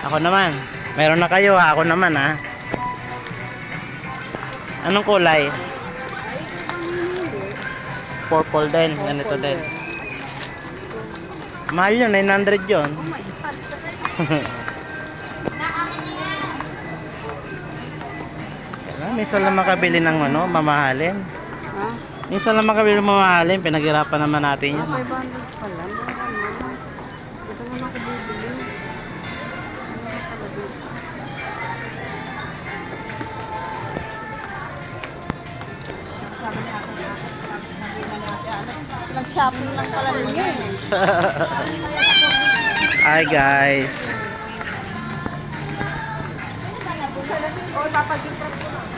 Ako naman. Meron na kayo ha. Ako naman ha. Anong kulay? Purple din. Ganito din. Mahal yun. 900 yun. Minsan lang makabili ng ano, mamahalin. Ha? Minsan lang makabili ng mamahalin. Pinaghirapan naman natin yun. 500 pala. Ito naman ako bibili. Nag-shopping lang pala ninyo eh. Hi guys. O, papagintrat ko lang.